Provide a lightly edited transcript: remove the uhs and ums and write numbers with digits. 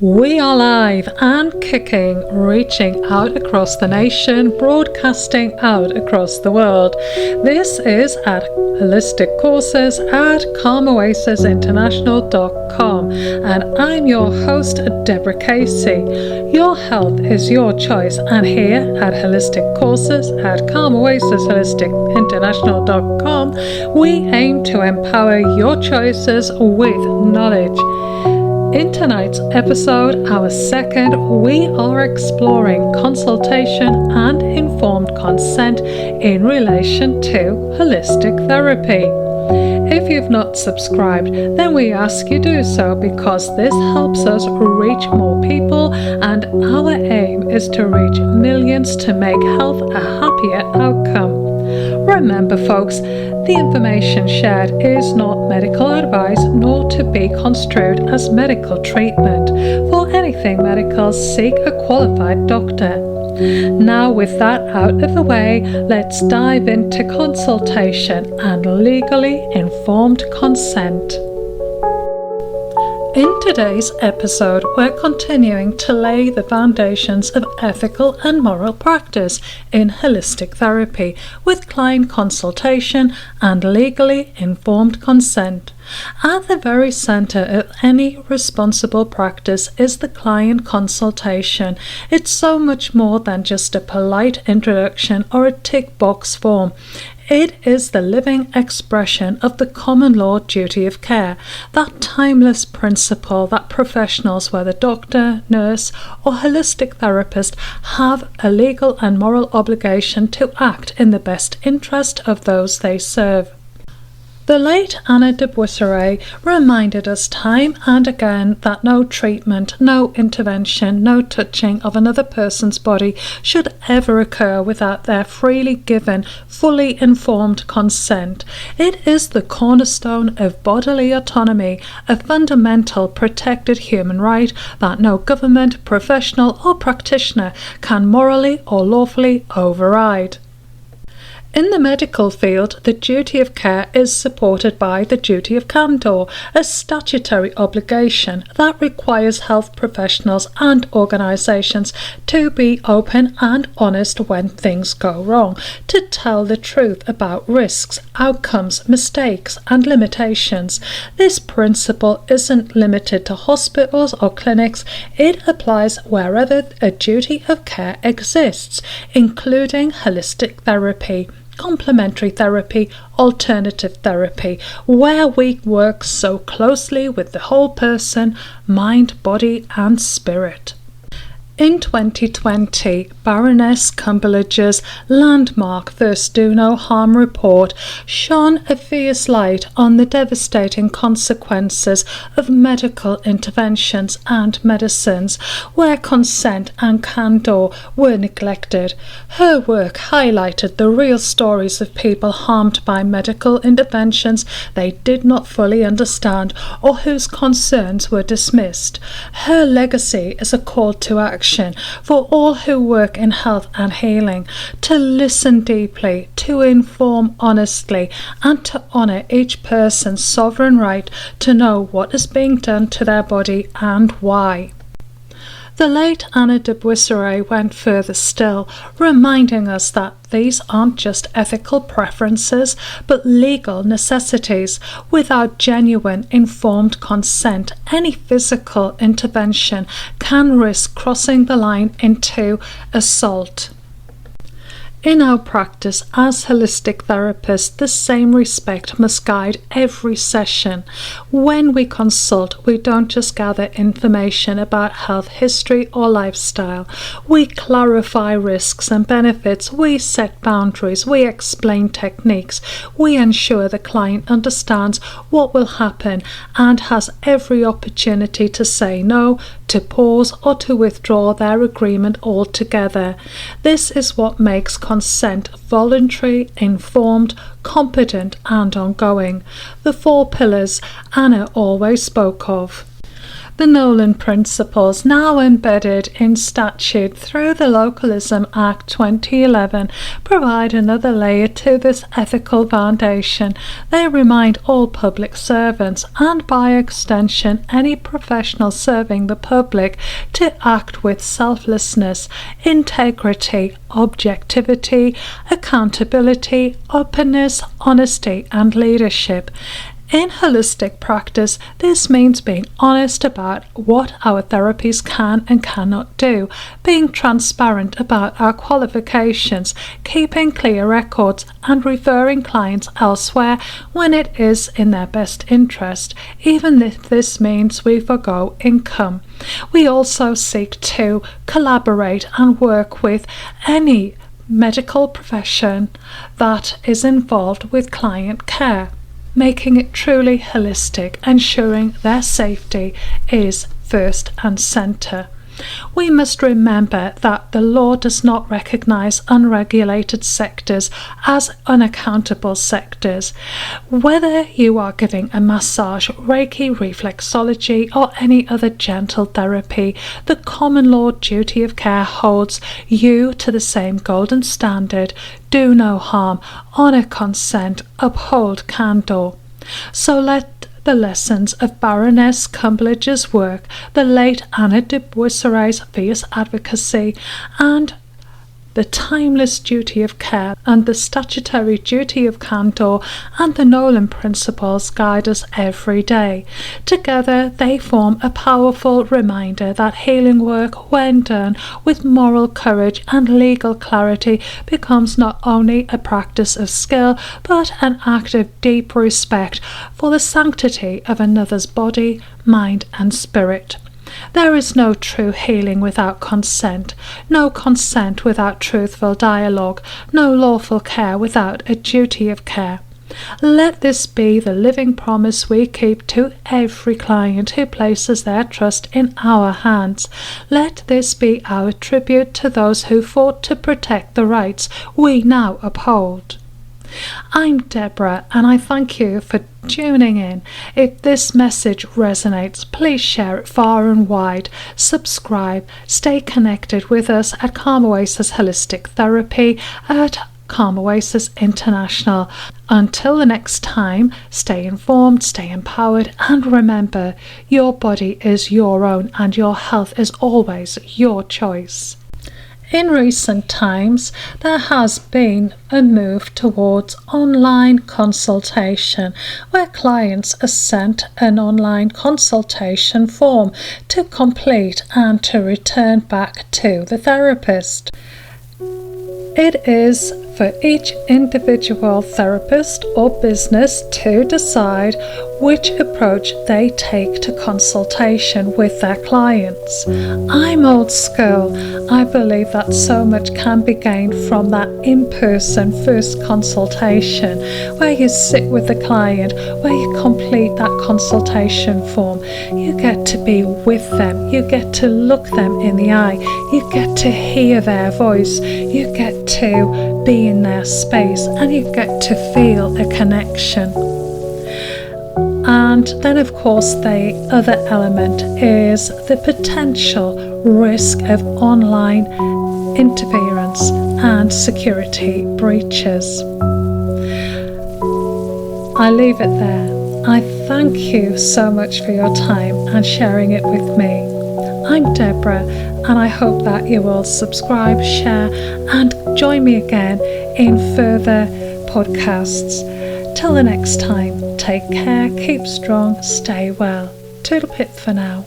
We are live and kicking, reaching out across the nation, broadcasting out across the world. This is at Holistic Courses at calmoasisinternational.com, and I'm your host, Deborah Casey. Your health is your choice, and here at Holistic Courses at calmoasisinternational.com, we aim to empower your choices with knowledge. In tonight's episode, our second, we are exploring consultation and informed consent in relation to holistic therapy. If you've not subscribed, then we ask you do so because this helps us reach more people, and our aim is to reach millions to make health a happier outcome. Remember, folks, the information shared is not medical advice nor to be construed as medical treatment. For anything medical, seek a qualified doctor. Now, with that out of the way, let's dive into consultation and legally informed consent. In today's episode, we're continuing to lay the foundations of ethical and moral practice in holistic therapy with client consultation and legally informed consent. At the very center of any responsible practice is the client consultation. It's so much more than just a polite introduction or a tick box form. It is the living expression of the common law duty of care, that timeless principle that professionals, whether doctor, nurse, or holistic therapist, have a legal and moral obligation to act in the best interest of those they serve. The late Anna de Buisseret reminded us time and again that no treatment, no intervention, no touching of another person's body should ever occur without their freely given, fully informed consent. It is the cornerstone of bodily autonomy, a fundamental protected human right that no government, professional or practitioner can morally or lawfully override. In the medical field, the duty of care is supported by the duty of candor, a statutory obligation that requires health professionals and organisations to be open and honest when things go wrong, to tell the truth about risks, outcomes, mistakes and limitations. This principle isn't limited to hospitals or clinics. It applies wherever a duty of care exists, including holistic therapy, complementary therapy, alternative therapy, where we work so closely with the whole person, mind, body and spirit. In 2020, Baroness Cumberledge's landmark First Do No Harm report shone a fierce light on the devastating consequences of medical interventions and medicines where consent and candor were neglected. Her work highlighted the real stories of people harmed by medical interventions they did not fully understand or whose concerns were dismissed. Her legacy is a call to action for all who work in health and healing, to listen deeply, to inform honestly, and to honour each person's sovereign right to know what is being done to their body and why. The late Anna de Buisseret went further still, reminding us that these aren't just ethical preferences, but legal necessities. Without genuine, informed consent, any physical intervention can risk crossing the line into assault. In our practice as holistic therapists, the same respect must guide every session. When we consult, we don't just gather information about health history or lifestyle. We clarify risks and benefits, we set boundaries, we explain techniques, we ensure the client understands what will happen and has every opportunity to say no, to pause or to withdraw their agreement altogether. This is what makes consent voluntary, informed, competent and ongoing, the 4 pillars Anna always spoke of. The Nolan principles, now embedded in statute through the Localism Act 2011, provide another layer to this ethical foundation. They remind all public servants, and by extension any professional serving the public, to act with selflessness, integrity, objectivity, accountability, openness, honesty, and leadership. In holistic practice, this means being honest about what our therapies can and cannot do, being transparent about our qualifications, keeping clear records, and referring clients elsewhere when it is in their best interest, even if this means we forgo income. We also seek to collaborate and work with any medical profession that is involved with client care, making it truly holistic, ensuring their safety is first and centre. We must remember that the law does not recognise unregulated sectors as unaccountable sectors. Whether you are giving a massage, Reiki, reflexology, or any other gentle therapy, the common law duty of care holds you to the same golden standard: do no harm, honour consent, uphold candour. So let the lessons of Baroness Cumberledge's work, the late Anna de Boisseray's fierce advocacy, and the timeless duty of care, and the statutory duty of candour, and the Nolan principles guide us every day. Together they form a powerful reminder that healing work, when done with moral courage and legal clarity, becomes not only a practice of skill, but an act of deep respect for the sanctity of another's body, mind, and spirit. There is no true healing without consent, no consent without truthful dialogue, no lawful care without a duty of care. Let this be the living promise we keep to every client who places their trust in our hands. Let this be our tribute to those who fought to protect the rights we now uphold. I'm Deborah, and I thank you for tuning in. If this message resonates, please share it far and wide. Subscribe. Stay connected with us at Calm Oasis Holistic Therapy at Calm Oasis International. Until the next time, stay informed, stay empowered, and remember, your body is your own and your health is always your choice. In recent times, there has been a move towards online consultation, where clients are sent an online consultation form to complete and to return back to the therapist. It is for each individual therapist or business to decide which approach they take to consultation with their clients. I'm old school. I believe that so much can be gained from that in-person first consultation, where you sit with the client, where you complete that consultation form. You get to be with them. You get to look them in the eye. You get to hear their voice. You get to be in their space, and you get to feel a connection. And then of course the other element is the potential risk of online interference and security breaches. I leave it there. I thank you so much for your time and sharing it with me. I'm Deborah, and I hope that you will subscribe, share, and join me again in further podcasts. Till the next time, take care, keep strong, stay well. Toodle pip for now.